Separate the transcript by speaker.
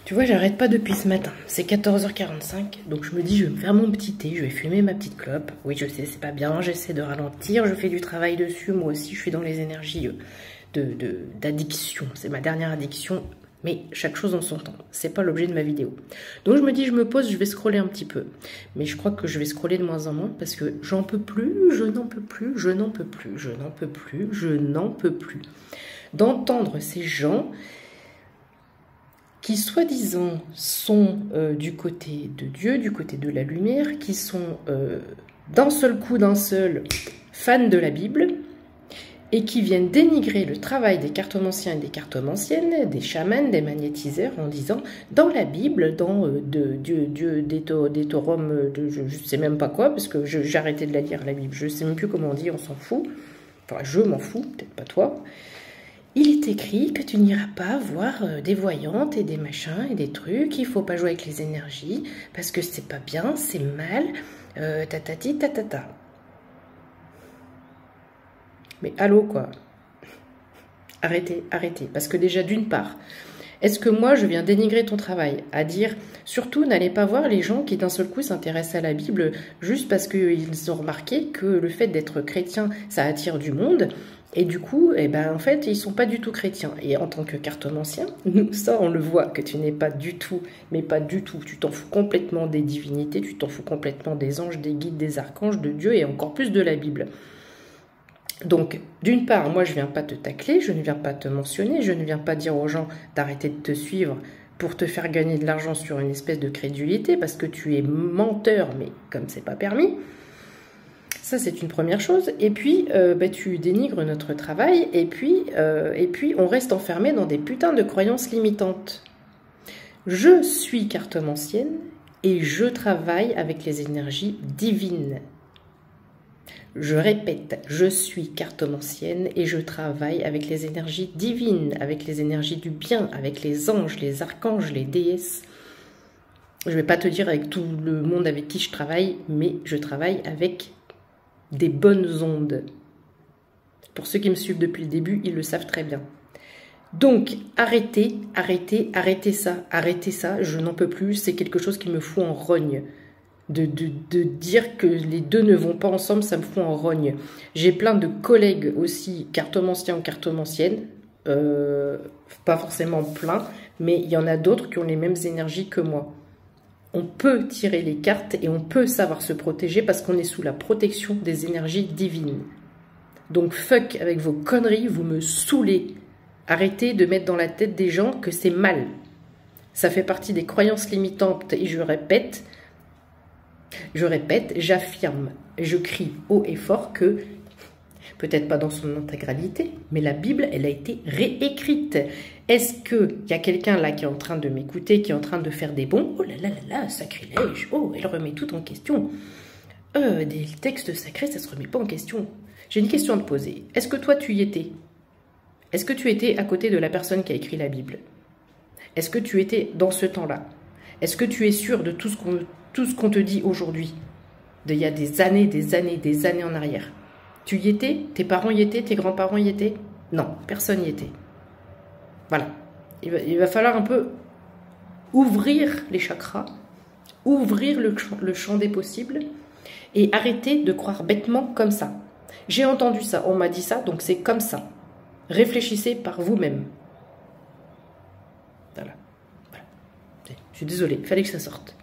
Speaker 1: Tu vois, j'arrête pas depuis ce matin. C'est 14h45, donc je me dis, je vais me faire mon petit thé, je vais fumer ma petite clope. Oui, je sais, c'est pas bien, j'essaie de ralentir, je fais du travail dessus. Moi aussi, je suis dans les énergies d'addiction. C'est ma dernière addiction, mais chaque chose en son temps. C'est pas l'objet de ma vidéo. Donc je me dis, je me pose, je vais scroller un petit peu. Mais je crois que je vais scroller de moins en moins parce que j'en peux plus, je n'en peux plus, je n'en peux plus, je n'en peux plus, je n'en peux plus. D'entendre ces gens qui soi-disant sont du côté de Dieu, du côté de la lumière, qui sont d'un seul coup, d'un seul, fans de la Bible, et qui viennent dénigrer le travail des cartomanciens et des cartomanciennes, des chamans, des magnétiseurs, en disant, dans la Bible, dans Dieu, des Torum, je ne sais même pas quoi, parce que j'ai arrêté de la lire, la Bible, je ne sais même plus comment on dit, on s'en fout, enfin je m'en fous, peut-être pas toi. Il est écrit que tu n'iras pas voir des voyantes et des machins et des trucs, il faut pas jouer avec les énergies, parce que c'est pas bien, c'est mal, tatati tatata. Mais allô quoi. Arrêtez, arrêtez. Parce que déjà d'une part, est-ce que moi je viens dénigrer ton travail? À dire, surtout n'allez pas voir les gens qui d'un seul coup s'intéressent à la Bible juste parce qu'ils ont remarqué que le fait d'être chrétien, ça attire du monde. Et du coup, eh ben, en fait, ils sont pas du tout chrétiens. Et en tant que cartomancien, ça, on le voit, que tu n'es pas du tout, mais pas du tout. Tu t'en fous complètement des divinités, tu t'en fous complètement des anges, des guides, des archanges, de Dieu et encore plus de la Bible. Donc, d'une part, moi, je viens pas te tacler, je ne viens pas te mentionner, je ne viens pas dire aux gens d'arrêter de te suivre pour te faire gagner de l'argent sur une espèce de crédulité, parce que tu es menteur, mais comme c'est pas permis. Ça, c'est une première chose. Et puis, tu dénigres notre travail. Et puis, on reste enfermé dans des putains de croyances limitantes. Je suis cartomancienne et je travaille avec les énergies divines. Je répète, je suis cartomancienne et je travaille avec les énergies divines, avec les énergies du bien, avec les anges, les archanges, les déesses. Je ne vais pas te dire avec tout le monde avec qui je travaille, mais je travaille avec des bonnes ondes. Pour ceux qui me suivent depuis le début, ils le savent très bien. Donc, arrêtez ça, je n'en peux plus, c'est quelque chose qui me fout en rogne. De dire que les deux ne vont pas ensemble, ça me fout en rogne. J'ai plein de collègues aussi, cartomanciens ou cartomanciennes, pas forcément plein, mais il y en a d'autres qui ont les mêmes énergies que moi. On peut tirer les cartes et on peut savoir se protéger parce qu'on est sous la protection des énergies divines. Donc fuck avec vos conneries, vous me saoulez. Arrêtez de mettre dans la tête des gens que c'est mal. Ça fait partie des croyances limitantes et je répète, j'affirme, je crie haut et fort que, peut-être pas dans son intégralité, mais la Bible, elle a été réécrite. Est-ce qu'il y a quelqu'un là qui est en train de m'écouter, qui est en train de faire des bons? Oh là là là là, sacrilège, oh, elle remet tout en question. Des textes sacrés, ça se remet pas en question. J'ai une question à te poser. Est-ce que toi, tu y étais? Est-ce que tu étais à côté de la personne qui a écrit la Bible? Est-ce que tu étais dans ce temps-là? Est-ce que tu es sûr de tout ce qu'on te dit aujourd'hui? Il y a des années en arrière. Tu y étais? Tes parents y étaient? Tes grands-parents y étaient? Non, personne n'y était. Voilà. Il va falloir un peu ouvrir les chakras, ouvrir le champ des possibles et arrêter de croire bêtement comme ça. J'ai entendu ça, on m'a dit ça, donc c'est comme ça. Réfléchissez par vous-même. Voilà. Je suis désolée, il fallait que ça sorte.